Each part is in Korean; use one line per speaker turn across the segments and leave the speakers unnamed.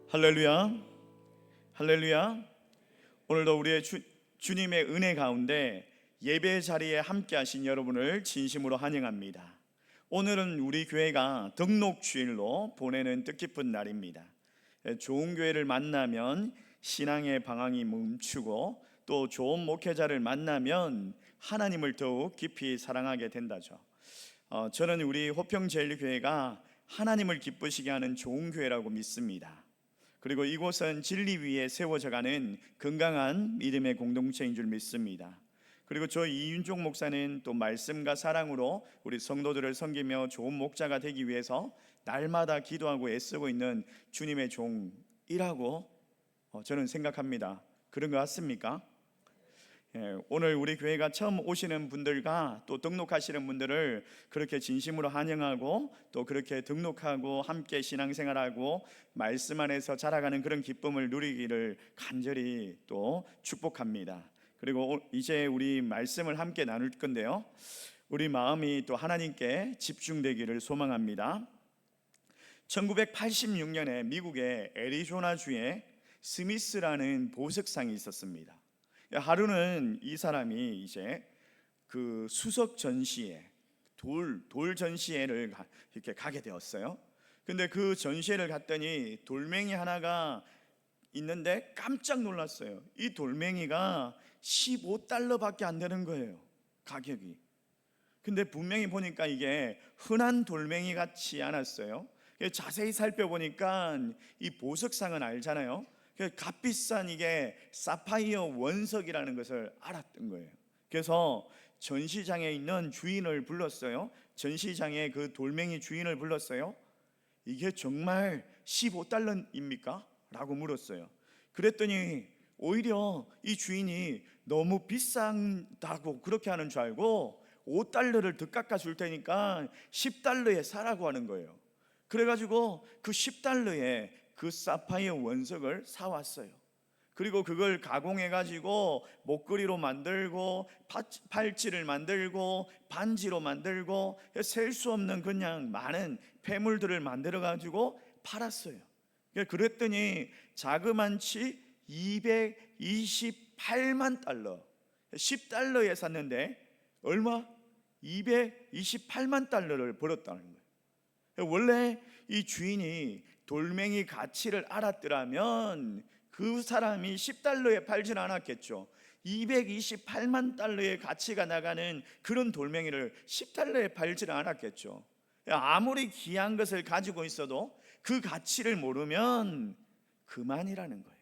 할렐루야, 할렐루야. 오늘도 우리의 주님의 은혜 가운데 예배 자리에 함께 하신 여러분을 진심으로 환영합니다. 오늘은 우리 교회가 등록 주일로 보내는 뜻깊은 날입니다. 좋은 교회를 만나면 신앙의 방향이 멈추고, 또 좋은 목회자를 만나면 하나님을 더욱 깊이 사랑하게 된다죠. 저는 우리 호평제일교회가 하나님을 기쁘시게 하는 좋은 교회라고 믿습니다. 그리고 이곳은 진리 위에 세워져가는 건강한 믿음의 공동체인 줄 믿습니다. 그리고 저 이윤종 목사는 또 말씀과 사랑으로 우리 성도들을 섬기며 좋은 목자가 되기 위해서 날마다 기도하고 애쓰고 있는 주님의 종이라고 저는 생각합니다. 그런 것 같습니까? 오늘 우리 교회가 처음 오시는 분들과 또 등록하시는 분들을 그렇게 진심으로 환영하고, 또 그렇게 등록하고 함께 신앙생활하고 말씀 안에서 자라가는 그런 기쁨을 누리기를 간절히 또 축복합니다. 그리고 이제 우리 말씀을 함께 나눌 건데요, 우리 마음이 또 하나님께 집중되기를 소망합니다. 1986년에 미국의 애리조나주에 스미스라는 보석상이 있었습니다. 하루는 이 사람이 이제 그 수석 전시회, 돌 전시회를 이렇게 가게 되었어요. 근데 그 전시회를 갔더니 돌멩이 하나가 있는데 깜짝 놀랐어요. 이 돌멩이가 $15밖에 안 되는 거예요, 가격이. 근데 분명히 보니까 이게 흔한 돌멩이 같지 않았어요. 자세히 살펴보니까 이 보석상은 알잖아요. 값비싼 이게 사파이어 원석이라는 것을 알았던 거예요. 그래서 전시장에 있는 주인을 불렀어요. 전시장에 그 돌멩이 주인을 불렀어요. 이게 정말 $15입니까? 라고 물었어요. 그랬더니 오히려 이 주인이 너무 비싼다고 그렇게 하는 줄 알고 $5를 더 깎아 줄 테니까 $10에 사라고 하는 거예요. 그래가지고 그 $10에 그 사파이어 원석을 사왔어요. 그리고 그걸 가공해가지고 목걸이로 만들고 팔찌를 만들고 반지로 만들고 셀 수 없는 그냥 많은 폐물들을 만들어가지고 팔았어요. 그랬더니 자그만치 $228만, $10에 샀는데 얼마? $228만 벌었다는 거예요. 원래 이 주인이 돌멩이 가치를 알았더라면 그 사람이 $10에 팔지는 않았겠죠. $228만 가치가 나가는 그런 돌멩이를 $10에 팔지는 않았겠죠. 아무리 귀한 것을 가지고 있어도 그 가치를 모르면 그만이라는 거예요.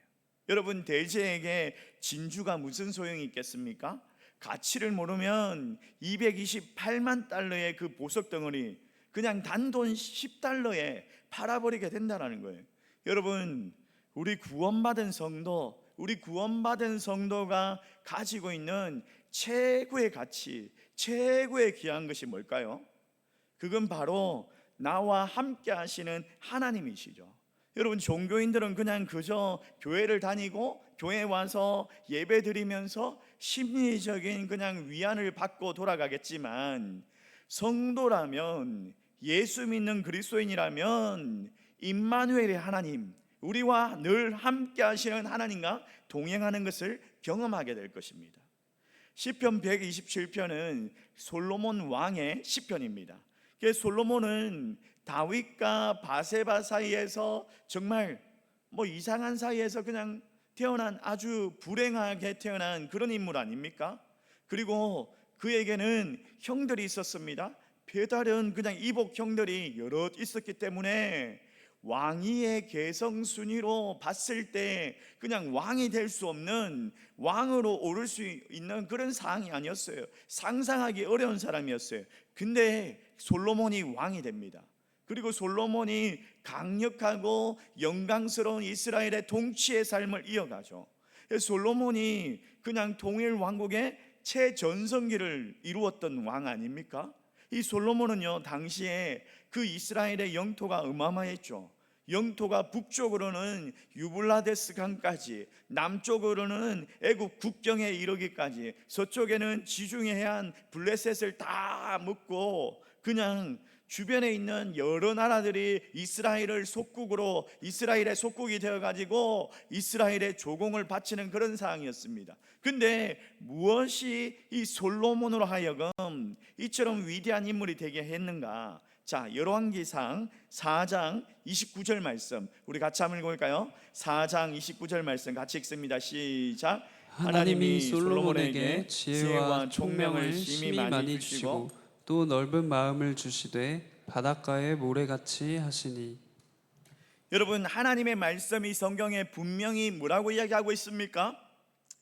여러분, 대제에게 진주가 무슨 소용이 있겠습니까? 가치를 모르면 $228만 그 보석 덩어리 그냥 단돈 $10에 팔아버리게 된다는 거예요. 여러분, 우리 구원받은 성도가 가지고 있는 최고의 가치, 최고의 귀한 것이 뭘까요? 그건 바로 나와 함께 하시는 하나님이시죠. 여러분, 종교인들은 그냥 그저 교회를 다니고 교회에 와서 예배 드리면서 심리적인 그냥 위안을 받고 돌아가겠지만, 성도라면, 예수 믿는 그리스도인이라면 임마누엘의 하나님, 우리와 늘 함께 하시는 하나님과 동행하는 것을 경험하게 될 것입니다. 시편 127편은 솔로몬 왕의 시편입니다. 솔로몬은 다윗과 바세바 사이에서 정말 이상한 사이에서 그냥 태어난, 아주 불행하게 태어난 그런 인물 아닙니까? 그리고 그에게는 형들이 있었습니다. 별다른 그냥 이복 형들이 여럿 있었기 때문에 왕위의 계성 순위로 봤을 때 그냥 왕이 될 수 없는, 왕으로 오를 수 있는 그런 상황이 아니었어요. 상상하기 어려운 사람이었어요. 근데 솔로몬이 왕이 됩니다. 그리고 솔로몬이 강력하고 영광스러운 이스라엘의 통치의 삶을 이어가죠. 솔로몬이 그냥 동일 왕국의 최전성기를 이루었던 왕 아닙니까? 이 솔로몬은요, 당시에 그 이스라엘의 영토가 어마어마했죠. 영토가 북쪽으로는 유블라데스 강까지, 남쪽으로는 애굽 국경에 이르기까지, 서쪽에는 지중해 해안 블레셋을 다 묶고 그냥 주변에 있는 여러 나라들이 이스라엘의 속국이 되어가지고 이스라엘의 조공을 바치는 그런 상황이었습니다. 근데 무엇이 이 솔로몬으로 하여금 이처럼 위대한 인물이 되게 했는가? 자, 열왕기상 4장 29절 말씀 우리 같이 한번 읽어볼까요? 4장 29절 말씀 같이 읽습니다. 시작.
하나님이 솔로몬에게 지혜와 총명을 심히 많이 주시고 또 넓은 마음을 주시되 바닷가의 모래같이 하시니.
여러분, 하나님의 말씀이 성경에 분명히 뭐라고 이야기하고 있습니까?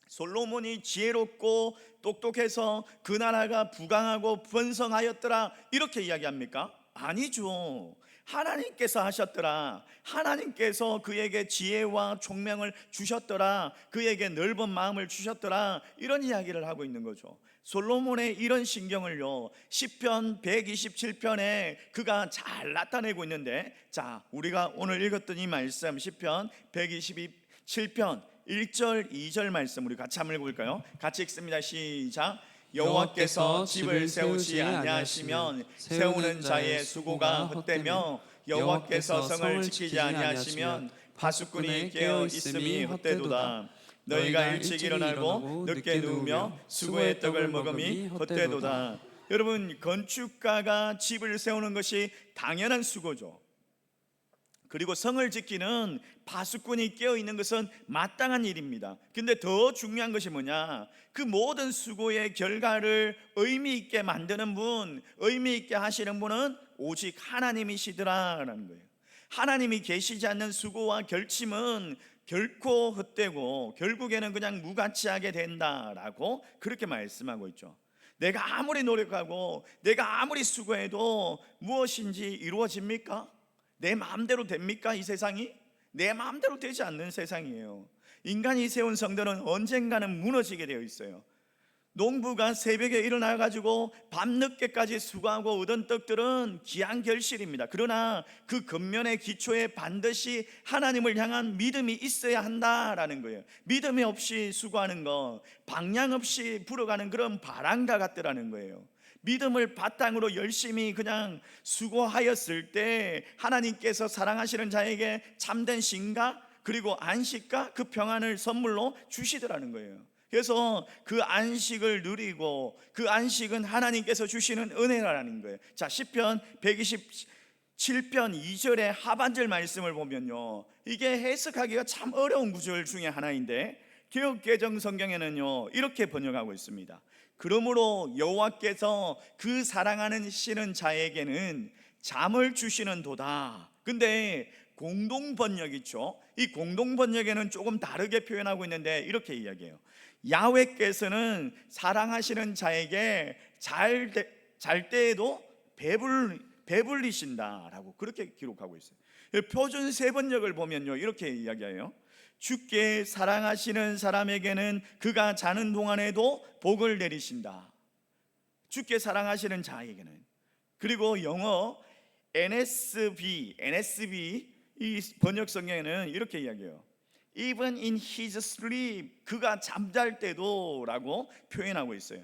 솔로몬이 지혜롭고 똑똑해서 그 나라가 부강하고 번성하였더라 이렇게 이야기합니까? 아니죠. 하나님께서 하셨더라. 하나님께서 그에게 지혜와 총명을 주셨더라. 그에게 넓은 마음을 주셨더라. 이런 이야기를 하고 있는 거죠. 솔로몬의 이런 신경을요 시편 127편에 그가 잘 나타내고 있는데, 자, 우리가 오늘 읽었던 이 말씀 시편 127편 1절 2절 말씀 우리 같이 한번 읽어볼까요? 같이 읽습니다. 시작. 여호와께서 집을 세우지 아니하시면 세우는 자의 수고가 헛되며 여호와께서 성을 지키지 아니하시면 파수꾼이 깨어 있음이 헛되도다. 너희가 일찍 일어나고 늦게 누우며 수고의 떡을 먹음이 헛되도다. 여러분, 건축가가 집을 세우는 것이 당연한 수고죠. 그리고 성을 지키는 파수꾼이 깨어 있는 것은 마땅한 일입니다. 근데 더 중요한 것이 뭐냐? 그 모든 수고의 결과를 의미 있게 만드는 분, 의미 있게 하시는 분은 오직 하나님이시더라라는 거예요. 하나님이 계시지 않는 수고와 결심은 결코 헛되고 결국에는 그냥 무가치하게 된다라고 그렇게 말씀하고 있죠. 내가 아무리 노력하고 내가 아무리 수고해도 무엇인지 이루어집니까? 내 마음대로 됩니까? 이 세상이 내 마음대로 되지 않는 세상이에요. 인간이 세운 성도는 언젠가는 무너지게 되어 있어요. 농부가 새벽에 일어나가지고 밤늦게까지 수고하고 얻은 떡들은 귀한 결실입니다. 그러나 그 겉면의 기초에 반드시 하나님을 향한 믿음이 있어야 한다라는 거예요. 믿음이 없이 수고하는 거 방향 없이 불어가는 그런 바람과 같더라는 거예요. 믿음을 바탕으로 열심히 그냥 수고하였을 때 하나님께서 사랑하시는 자에게 참된 쉼과 그리고 안식과 그 평안을 선물로 주시더라는 거예요. 그래서 그 안식을 누리고 그 안식은 하나님께서 주시는 은혜라는 거예요. 자, 시편 127편 2절의 하반절 말씀을 보면요, 이게 해석하기가 참 어려운 구절 중에 하나인데 개역개정 성경에는요 이렇게 번역하고 있습니다. 그러므로 여호와께서 그 사랑하는 시는 자에게는 잠을 주시는도다. 근데 공동 번역 있죠. 이 공동 번역에는 조금 다르게 표현하고 있는데 이렇게 이야기해요. 야훼께서는 사랑하시는 자에게 잘 때에도 배불리신다라고 그렇게 기록하고 있어요. 표준 세 번역을 보면요 이렇게 이야기해요. 주께 사랑하시는 사람에게는 그가 자는 동안에도 복을 내리신다. 주께 사랑하시는 자에게는. 그리고 영어 NSB 이 번역 성경에는 이렇게 이야기해요. Even in his sleep, 그가 잠잘 때도 라고 표현하고 있어요.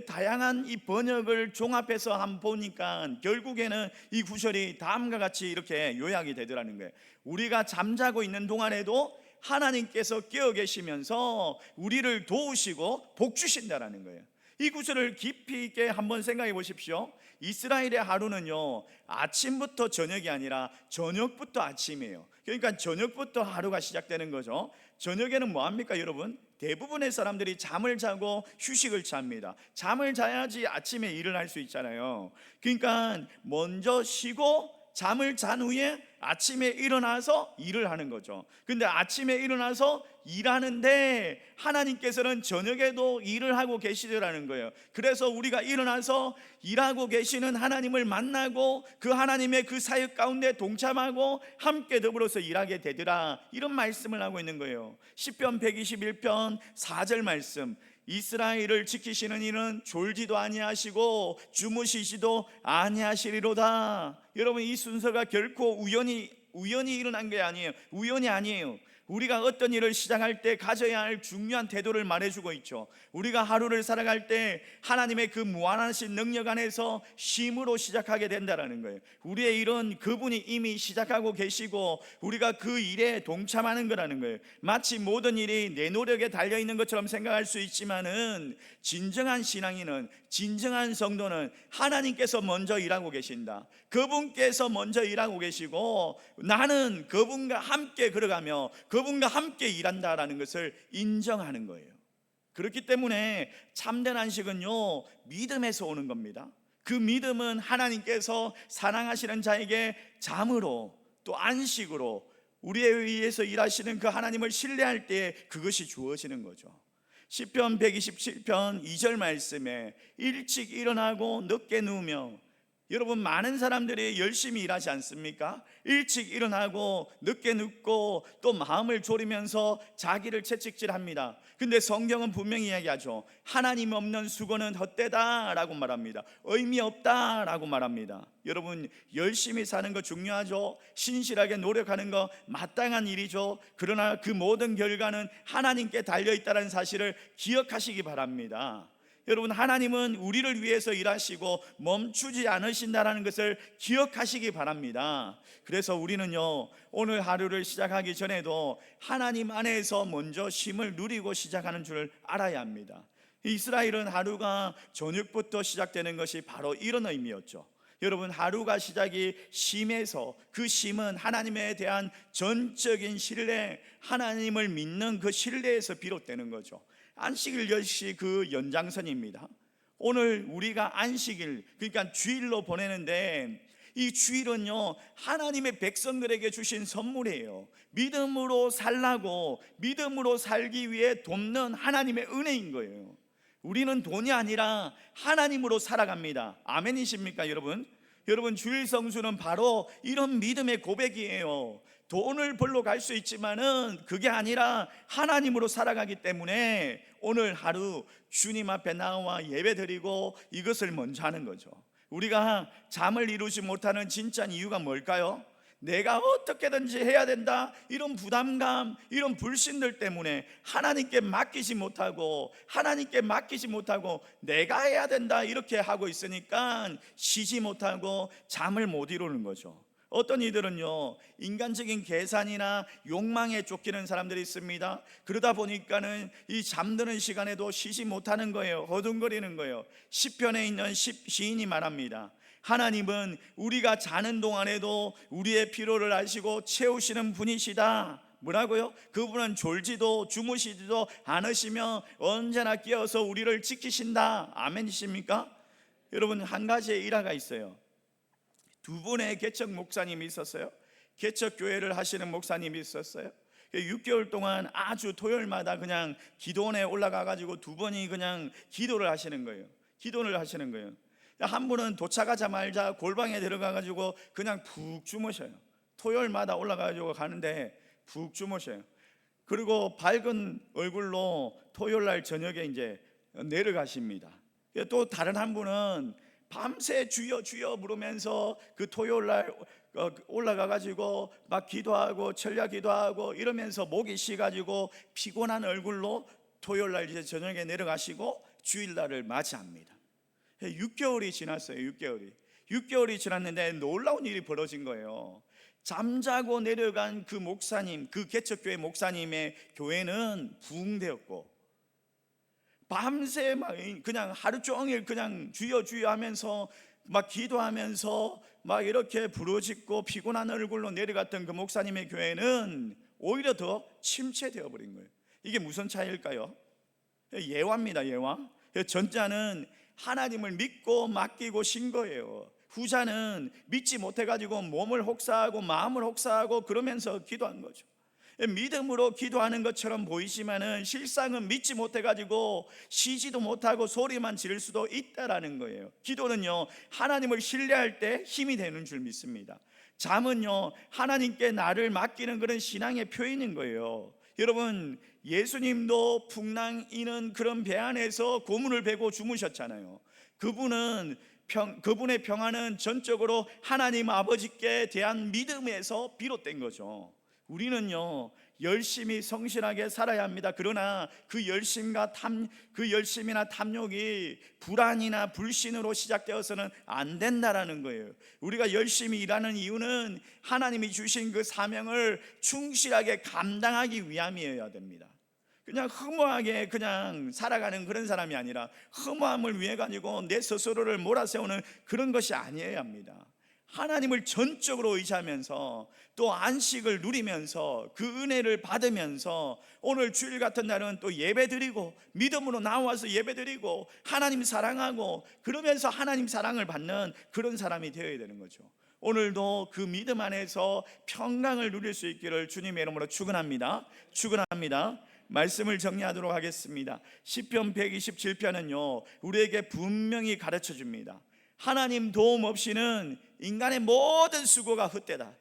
다양한 이 번역을 종합해서 한번 보니까 결국에는 이 구절이 다음과 같이 이렇게 요약이 되더라는 거예요. 우리가 잠자고 있는 동안에도 하나님께서 깨어 계시면서 우리를 도우시고 복 주신다라는 거예요. 이 구절을 깊이 있게 한번 생각해 보십시오. 이스라엘의 하루는요 아침부터 저녁이 아니라 저녁부터 아침이에요. 그러니까 저녁부터 하루가 시작되는 거죠. 저녁에는 뭐 합니까 여러분? 대부분의 사람들이 잠을 자고 휴식을 취합니다. 잠을 자야지 아침에 일을 할 수 있잖아요. 그러니까 먼저 쉬고 잠을 잔 후에 아침에 일어나서 일을 하는 거죠. 근데 아침에 일어나서 일하는데 하나님께서는 저녁에도 일을 하고 계시더라는 거예요. 그래서 우리가 일어나서 일하고 계시는 하나님을 만나고 그 하나님의 그 사역 가운데 동참하고 함께 더불어서 일하게 되더라, 이런 말씀을 하고 있는 거예요. 시편 121편 4절 말씀, 이스라엘을 지키시는 이는 졸지도 아니하시고 주무시지도 아니하시리로다. 여러분, 이 순서가 결코 우연히 일어난 게 아니에요. 우연이 아니에요. 우리가 어떤 일을 시작할 때 가져야 할 중요한 태도를 말해주고 있죠. 우리가 하루를 살아갈 때 하나님의 그 무한하신 능력 안에서 쉼으로 시작하게 된다는 거예요. 우리의 일은 그분이 이미 시작하고 계시고 우리가 그 일에 동참하는 거라는 거예요. 마치 모든 일이 내 노력에 달려있는 것처럼 생각할 수 있지만은 진정한 신앙인은, 진정한 성도는 하나님께서 먼저 일하고 계신다, 그분께서 먼저 일하고 계시고 나는 그분과 함께 걸어가며 그분과 함께 일한다라는 것을 인정하는 거예요. 그렇기 때문에 참된 안식은요, 믿음에서 오는 겁니다. 그 믿음은 하나님께서 사랑하시는 자에게 잠으로 또 안식으로 우리에 의해서 일하시는 그 하나님을 신뢰할 때 그것이 주어지는 거죠. 시편 127편 2절 말씀에 일찍 일어나고 늦게 누우며, 여러분 많은 사람들이 열심히 일하지 않습니까? 일찍 일어나고 늦게 눕고 또 마음을 졸이면서 자기를 채찍질합니다. 근데 성경은 분명히 이야기하죠. 하나님 없는 수고는 헛되다 라고 말합니다. 의미 없다 라고 말합니다. 여러분 열심히 사는 거 중요하죠. 신실하게 노력하는 거 마땅한 일이죠. 그러나 그 모든 결과는 하나님께 달려있다는 사실을 기억하시기 바랍니다. 여러분 하나님은 우리를 위해서 일하시고 멈추지 않으신다는 것을 기억하시기 바랍니다. 그래서 우리는요, 오늘 하루를 시작하기 전에도 하나님 안에서 먼저 쉼을 누리고 시작하는 줄 알아야 합니다. 이스라엘은 하루가 저녁부터 시작되는 것이 바로 이런 의미였죠. 여러분 하루가 시작이 쉼에서, 그 쉼은 하나님에 대한 전적인 신뢰, 하나님을 믿는 그 신뢰에서 비롯되는 거죠. 안식일 역시 그 연장선입니다. 오늘 우리가 안식일, 그러니까 주일로 보내는데 이 주일은요, 하나님의 백성들에게 주신 선물이에요. 믿음으로 살라고, 믿음으로 살기 위해 돕는 하나님의 은혜인 거예요. 우리는 돈이 아니라 하나님으로 살아갑니다. 아멘이십니까 여러분? 여러분 주일 성수는 바로 이런 믿음의 고백이에요. 돈을 벌러 갈 수 있지만은 그게 아니라 하나님으로 살아가기 때문에 오늘 하루 주님 앞에 나와 예배드리고 이것을 먼저 하는 거죠. 우리가 잠을 이루지 못하는 진짜 이유가 뭘까요? 내가 어떻게든지 해야 된다, 이런 부담감, 이런 불신들 때문에 하나님께 맡기지 못하고 내가 해야 된다 이렇게 하고 있으니까 쉬지 못하고 잠을 못 이루는 거죠. 어떤 이들은요, 인간적인 계산이나 욕망에 쫓기는 사람들이 있습니다. 그러다 보니까는 이 잠드는 시간에도 쉬지 못하는 거예요. 허둥거리는 거예요. 시편에 있는 시인이 말합니다. 하나님은 우리가 자는 동안에도 우리의 피로를 아시고 채우시는 분이시다. 뭐라고요? 그분은 졸지도 주무시지도 않으시며 언제나 깨어서 우리를 지키신다. 아멘이십니까? 여러분 한 가지의 일화가 있어요. 두 분의 개척 목사님이 있었어요. 개척 교회를 하시는 목사님이 있었어요. 6개월 동안 아주 토요일마다 그냥 기도원에 올라가 가지고 두 분이 그냥 기도를 하시는 거예요. 한 분은 도착하자마자 골방에 들어가 가지고 그냥 푹 주무셔요. 토요일마다 올라가 가지고 가는데 푹 주무셔요. 그리고 밝은 얼굴로 토요일 날 저녁에 이제 내려가십니다. 또 다른 한 분은 밤새 주여 주여 부르면서 그 토요일 날 올라가 가지고 막 기도하고 철야 기도하고 이러면서 목이 쉬 가지고 피곤한 얼굴로 토요일 날 이제 저녁에 내려가시고 주일 날을 맞이합니다. 6개월이 지났어요. 6개월이 지났는데 놀라운 일이 벌어진 거예요. 잠자고 내려간 그 목사님, 그 개척교회 목사님의 교회는 부흥되었고, 밤새 막 그냥 하루 종일 그냥 주여 주여 하면서 막 기도하면서 막 이렇게 부르짖고 피곤한 얼굴로 내려갔던 그 목사님의 교회는 오히려 더 침체되어 버린 거예요. 이게 무슨 차이일까요? 예화입니다. 예화. 전자는 하나님을 믿고 맡기고 신 거예요. 후자는 믿지 못해가지고 몸을 혹사하고 마음을 혹사하고 그러면서 기도한 거죠. 믿음으로 기도하는 것처럼 보이지만은 실상은 믿지 못해가지고 쉬지도 못하고 소리만 지를 수도 있다라는 거예요. 기도는요, 하나님을 신뢰할 때 힘이 되는 줄 믿습니다. 잠은요, 하나님께 나를 맡기는 그런 신앙의 표현인 거예요. 여러분, 예수님도 풍랑이는 그런 배 안에서 고문을 베고 주무셨잖아요. 그분의 평안은 전적으로 하나님 아버지께 대한 믿음에서 비롯된 거죠. 우리는요, 열심히 성실하게 살아야 합니다. 그러나 그 열심이나 탐욕이 불안이나 불신으로 시작되어서는 안 된다라는 거예요. 우리가 열심히 일하는 이유는 하나님이 주신 그 사명을 충실하게 감당하기 위함이어야 됩니다. 그냥 허무하게 그냥 살아가는 그런 사람이 아니라 허무함을 위해 가지고 내 스스로를 몰아세우는 그런 것이 아니어야 합니다. 하나님을 전적으로 의지하면서 또 안식을 누리면서 그 은혜를 받으면서 오늘 주일 같은 날은 또 예배드리고 믿음으로 나와서 예배드리고 하나님 사랑하고 그러면서 하나님 사랑을 받는 그런 사람이 되어야 되는 거죠. 오늘도 그 믿음 안에서 평강을 누릴 수 있기를 주님의 이름으로 축원합니다. 말씀을 정리하도록 하겠습니다. 시편 127편은요 우리에게 분명히 가르쳐 줍니다. 하나님 도움 없이는 인간의 모든 수고가 헛되다.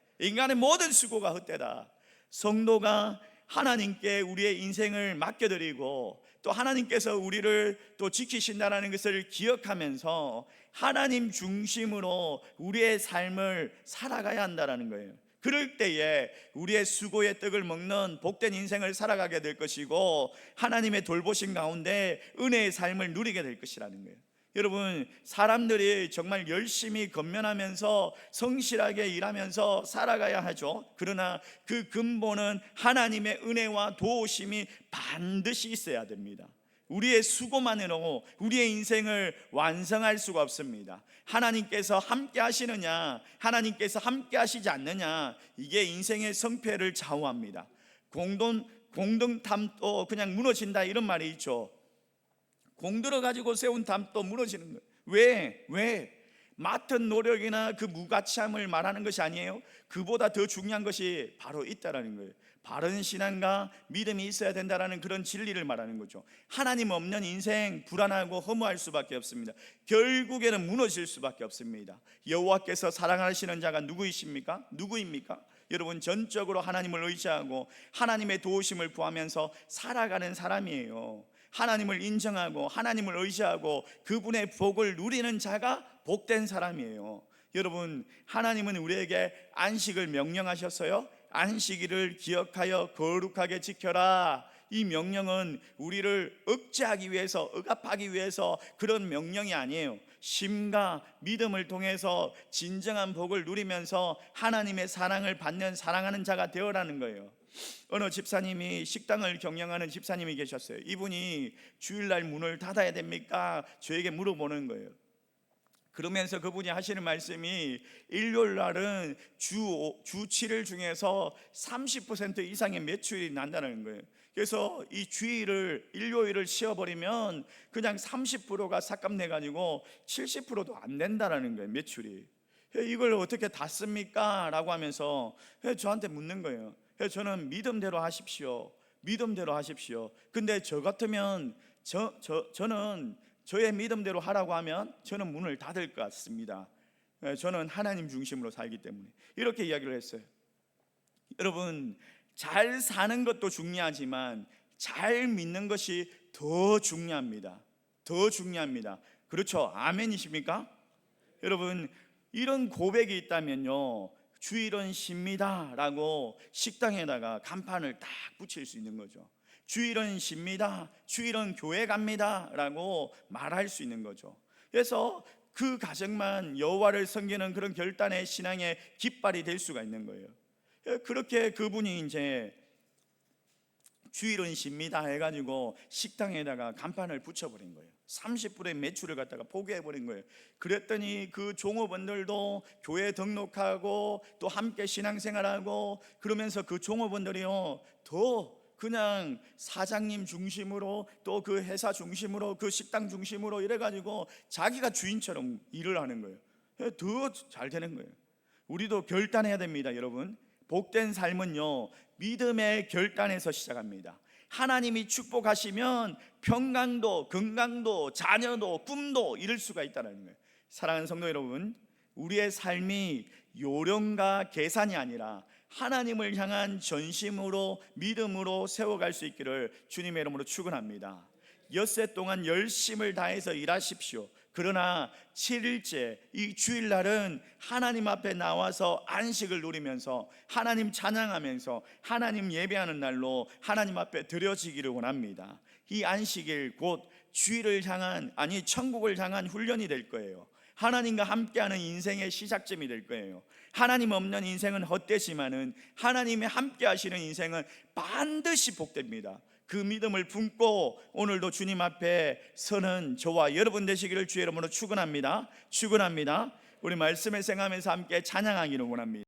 성도가 하나님께 우리의 인생을 맡겨드리고 또 하나님께서 우리를 또 지키신다는 것을 기억하면서 하나님 중심으로 우리의 삶을 살아가야 한다는 거예요. 그럴 때에 우리의 수고의 떡을 먹는 복된 인생을 살아가게 될 것이고 하나님의 돌보심 가운데 은혜의 삶을 누리게 될 것이라는 거예요. 여러분, 사람들이 정말 열심히 건면하면서 성실하게 일하면서 살아가야 하죠. 그러나 그 근본은 하나님의 은혜와 도우심이 반드시 있어야 됩니다. 우리의 수고만으로 우리의 인생을 완성할 수가 없습니다. 하나님께서 함께 하시느냐, 하나님께서 함께 하시지 않느냐, 이게 인생의 성패를 좌우합니다. 공동탐도 그냥 무너진다 이런 말이 있죠. 공들어 가지고 세운 담도 무너지는 거예요. 왜? 맡은 노력이나 그 무가치함을 말하는 것이 아니에요. 그보다 더 중요한 것이 바로 있다라는 거예요. 바른 신앙과 믿음이 있어야 된다라는 그런 진리를 말하는 거죠. 하나님 없는 인생 불안하고 허무할 수밖에 없습니다. 결국에는 무너질 수밖에 없습니다. 여호와께서 사랑하시는 자가 누구입니까? 여러분, 전적으로 하나님을 의지하고 하나님의 도우심을 구하면서 살아가는 사람이에요. 하나님을 인정하고 하나님을 의지하고 그분의 복을 누리는 자가 복된 사람이에요. 여러분, 하나님은 우리에게 안식을 명령하셨어요. 안식일을 기억하여 거룩하게 지켜라. 이 명령은 우리를 억제하기 위해서, 억압하기 위해서 그런 명령이 아니에요. 심과 믿음을 통해서 진정한 복을 누리면서 하나님의 사랑을 받는 사랑하는 자가 되어라는 거예요. 어느 집사님이 식당을 경영하는 집사님이 계셨어요. 이분이 주일날 문을 닫아야 됩니까? 저에게 물어보는 거예요. 그러면서 그분이 하시는 말씀이 일요일 날은 주 7일 중에서 30% 이상의 매출이 난다는 거예요. 그래서 이 주일을 일요일을 쉬어버리면 그냥 30%가 삭감돼가지고 70%도 안 된다는 거예요, 매출이. 이걸 어떻게 다 씁니까? 라고 하면서 저한테 묻는 거예요. 저는 믿음대로 하십시오. 근데 저 같으면 저는 저의 믿음대로 하라고 하면 저는 문을 닫을 것 같습니다. 저는 하나님 중심으로 살기 때문에 이렇게 이야기를 했어요. 여러분, 잘 사는 것도 중요하지만 잘 믿는 것이 더 중요합니다. 그렇죠? 아멘이십니까? 여러분, 이런 고백이 있다면요, 주일은 쉽니다 라고 식당에다가 간판을 딱 붙일 수 있는 거죠. 주일은 쉽니다, 주일은 교회 갑니다 라고 말할 수 있는 거죠. 그래서 그 가정만 여호와를 섬기는 그런 결단의 신앙의 깃발이 될 수가 있는 거예요. 그렇게 그분이 이제 주일은 쉽니다 해가지고 식당에다가 간판을 붙여버린 거예요. 30%의 매출을 갖다가 포기해버린 거예요. 그랬더니 그 종업원들도 교회 등록하고 또 함께 신앙생활하고 그러면서 그 종업원들이요 더 그냥 사장님 중심으로 또 그 회사 중심으로 그 식당 중심으로 이래가지고 자기가 주인처럼 일을 하는 거예요. 더 잘 되는 거예요. 우리도 결단해야 됩니다, 여러분. 복된 삶은요 믿음의 결단에서 시작합니다. 하나님이 축복하시면 평강도, 건강도, 자녀도, 꿈도 이룰 수가 있다는 거예요. 사랑하는 성도 여러분, 우리의 삶이 요령과 계산이 아니라 하나님을 향한 전심으로 믿음으로 세워갈 수 있기를 주님의 이름으로 축원합니다. 엿새 동안 열심을 다해서 일하십시오. 그러나 7일째 이 주일날은 하나님 앞에 나와서 안식을 누리면서 하나님 찬양하면서 하나님 예배하는 날로 하나님 앞에 드려지기를 원합니다. 이 안식일 곧 주일을 향한, 아니 천국을 향한 훈련이 될 거예요. 하나님과 함께하는 인생의 시작점이 될 거예요. 하나님 없는 인생은 헛되지만은 하나님이 함께 하시는 인생은 반드시 복됩니다. 그 믿음을 품고 오늘도 주님 앞에 서는 저와 여러분 되시기를 주의 이름으로 축원합니다. 우리 말씀을 생각하면서 함께 찬양하기를 원합니다.